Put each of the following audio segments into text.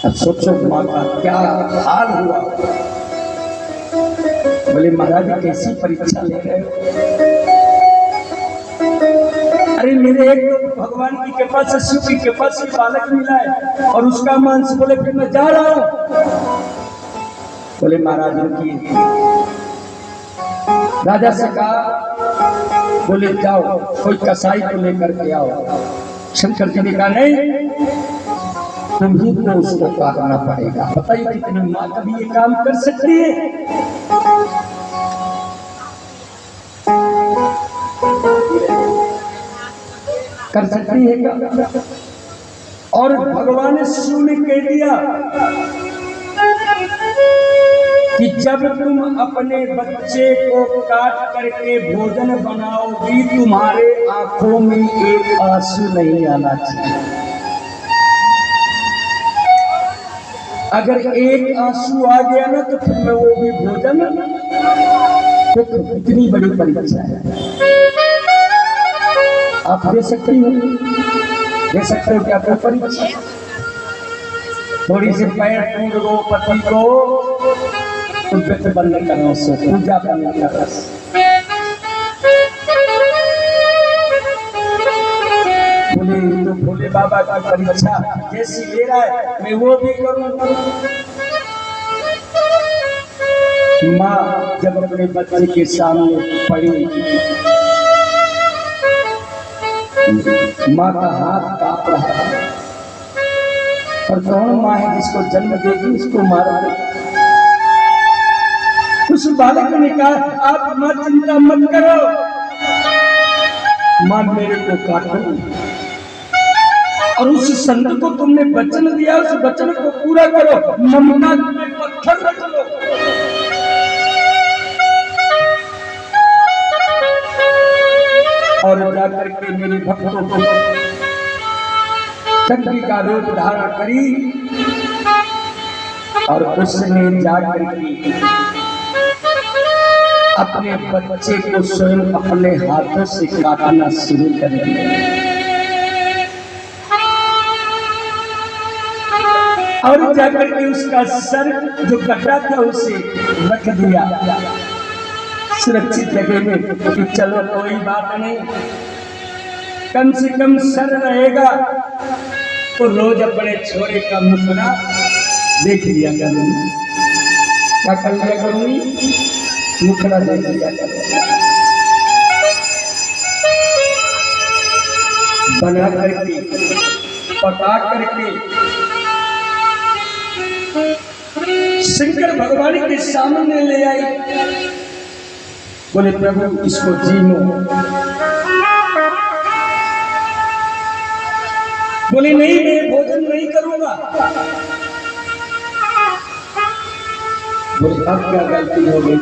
अब सोचो माँ का क्या हाल हुआ। बोले महाराज कैसी परीक्षा ले रहे हो? अरे मेरे एक तो भगवान की कृपा से, शिव की कृपा से बालक मिला है और उसका मांस। बोले फिर मैं जा रहा हूं। बोले महाराज रुकिए। राजा से कहा, बोले जाओ कोई कसाई को लेकर के आओ। शंकर जी ने कहा नहीं, तुम्ही को उसको काटना पड़ेगा। बताइए कितनी माँ कभी ये काम कर सकती है? कर सकती है क्या? और भगवान शिव ने कह दिया कि जब तुम अपने बच्चे को काट करके भोजन बनाओगी, तुम्हारे आंखों में एक आंसू नहीं आना चाहिए। अगर एक आंसू आ गया ना तो फिर मैं वो भी भोजन। देखो कितनी बड़ी परीक्षा है। आप दे सकती हो, दे सकते हो क्या कोई परीक्षा? थोड़ी सी पैर टूट गो पति को तुम पे बंद करो, उससे पूजा बंद करो। बोले तो भोले बाबा की परीक्षा जैसी ले रहा है मैं वो भी करूं। माँ जब अपने बच्चे के सामने पड़ी, माँ का हाथ कांप रहा है। और कौन माँ है जिसको जन्म देगी उसको मारा? उस बालक ने कहा, आप माँ चिंता मत करो, माँ मेरे को काटो। और उस संत को तुमने वचन दिया, उस वचन को पूरा करो। ममता में पत्थर रख लो। और जाकर के मेरे भक्तों को चंडी का रूप धारण करी और उसने जाकर के अपने बच्चे को स्वयं अपने हाथों से काटना शुरू कर दिया। और जाकर के उसका सर जो कटा था उसे रख दिया सुरक्षित जगह में कि चलो कोई बात नहीं, कम से कम सर रहेगा तो रोज अपने छोरे का मुखड़ा देख लिया करूंगी। क्या कर लिया करूंगी? मुखड़ा देख लिया करूंगी। बना करके पका करके शंकर भगवान के सामने ले आई। बोले प्रभु इसको जीनो। बोले नहीं, मैं भोजन नहीं करूंगा। बोले अब क्या गलती हो गई?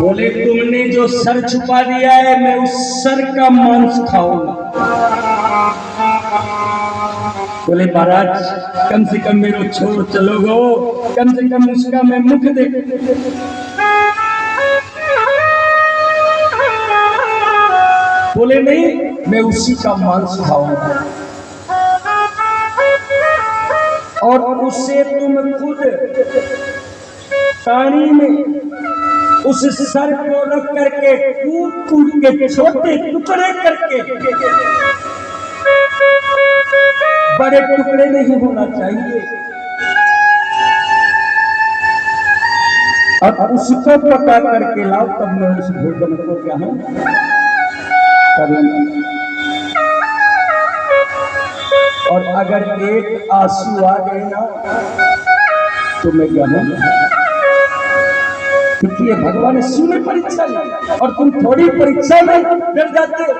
बोले तुमने जो सर छुपा दिया है मैं उस सर का मांस खाऊंगा। बोले महाराज कम से कम मेरे छोड़ चलो गो, कम से कम उसका मैं मुख देख। बोले नहीं, मैं उसी का मांस खाऊंगा। और उसे तुम खुद पानी में उस सर को रख करके कूट कूट के छोटे टुकड़े करके, बड़े टुकड़े नहीं होना चाहिए, और उसको पका करके लाओ, तब मैं उस भोजन को क्या है करूंगा। और अगर एक आंसू आ गए ना तो मैं क्या हूं, क्योंकि ये भगवान शिव ने परीक्षा ली और तुम थोड़ी परीक्षा में डर जाते हो।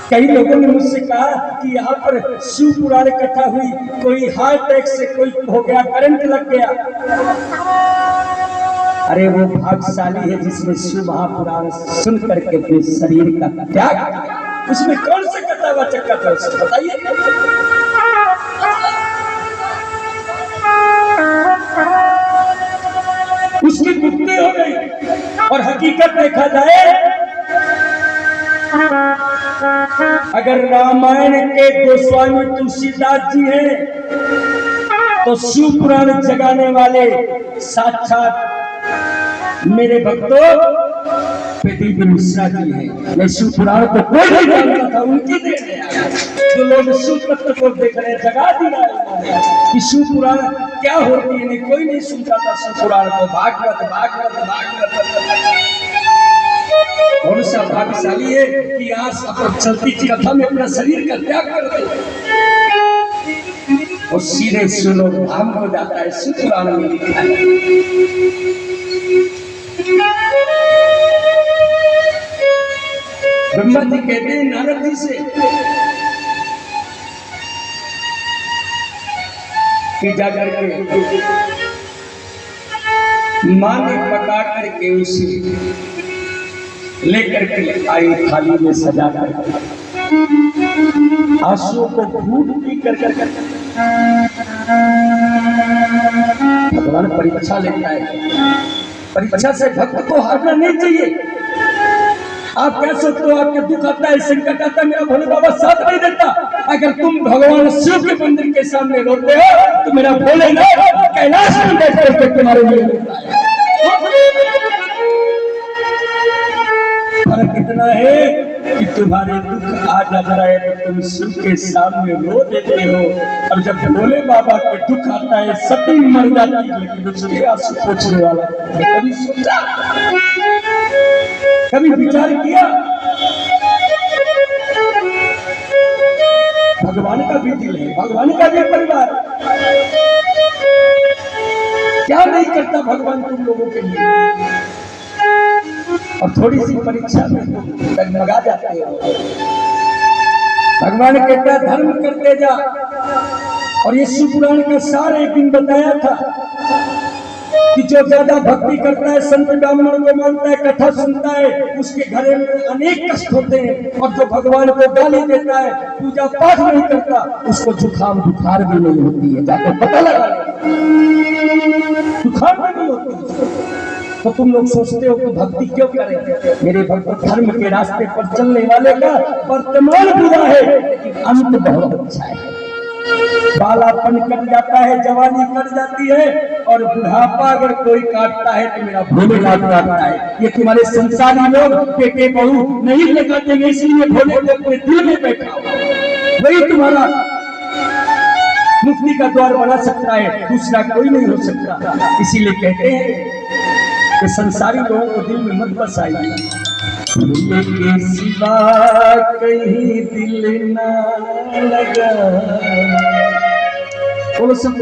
कई लोगों ने मुझसे कहा कि यहाँ पर शिव पुराण कथा हुई, कोई हार्ट अटैक से कोई हो गया, करंट लग गया। अरे वो भाग्यशाली है जिसने शिव महापुराण सुन करके अपने शरीर का त्याग किया। उसमें कौन सा कथा वाचक था उसको बताइए। उसकी मुक्ति हो गई। और हकीकत देखा जाए अगर रामायण के गोस्वामी तुलसीदास जी हैं तो शिव पुराण जगाने वाले साक्षात मेरे भक्तों प्रदीप मिश्रा जी हैं। मैं शिव पुराण को कोई नहीं जानता था, उनकी देख रहे जो लोग शिव तत्व को देख रहे जगा दिया कि शिव पुराण क्या होती है, कोई नहीं सुनता था शिव पुराण को। भागवत भागवत भागवत कौन सा भाग्यशाली है कि आज चलती कथा में अपना शरीर का त्याग कर दे और सीधे सुनो धाम हो जाता है। शिव पुराण में लिखा है। ब्रह्मा जी कहते हैं नारद जी से कि जाकर के मां ने पका करके उसे लेकर के आई थाली में सजा कर आंसुओं को घूट पी कर भगवान परीक्षा लेता है। परीक्षा से भक्त को हारना नहीं चाहिए। आप क्या सोचते हो आपके दुख आता है, संकट आता है, मेरा भोले बाबा साथ नहीं देता। अगर तुम भगवान शिव के मंदिर के सामने रोते हो तो मेरा भोलेनाथ कैलाश में बैठ करके तुम्हारे लिए रोता है। फर्क इतना है कि तुम्हारे दुख आ जाता है तो तुम शिव के सामने रो देते हो, और जब भोले बाबा के दुख आता है सती मर जाती है लेकिन उसके आंसू पोंछने वाला कभी सोचा, कभी विचार किया? भगवान का भी दिल है, भगवान का भी परिवार, क्या नहीं करता भगवान तुम लोगों के लिए। और थोड़ी सी परीक्षा में डगमगा जाते हो। भगवान कहता धर्म करते जा, और ये शिव पुराण का सार एक दिन बताया था कि जो ज्यादा भक्ति करता है, संत ब्राह्मण को मानता है, कथा सुनता है, उसके घर में अनेक कष्ट होते हैं। और जो भगवान को गाली देता है, पूजा पाठ नहीं करता, उसको जुकाम बुखार भी नहीं होती है। जाकर पता लगा, जुकाम भी नहीं होती। तो तुम लोग सोचते हो कि भक्ति क्यों करें? मेरे भक्त धर्म के रास्ते पर चलने वाले का वर्तमान बुरा है लेकिन अंत बहुत अच्छा है। बालापन कट जाता है, जवानी कट जाती है, और बुढ़ापा अगर कोई काटता है तो मेरा भोलेनाथ काटता है। ये तुम्हारे संसारी लोग बेटे बहू नहीं लेकर देंगे, इसलिए भोले को अपने दिल में बैठा हो, वही तुम्हारा मुक्ति का द्वार बना सकता है, दूसरा कोई नहीं हो सकता। इसीलिए कहते हैं कि संसारी लोगों को दिल में मत बसाइए, भोले के सिवा कहीं दिल ना लगा। बोलो सब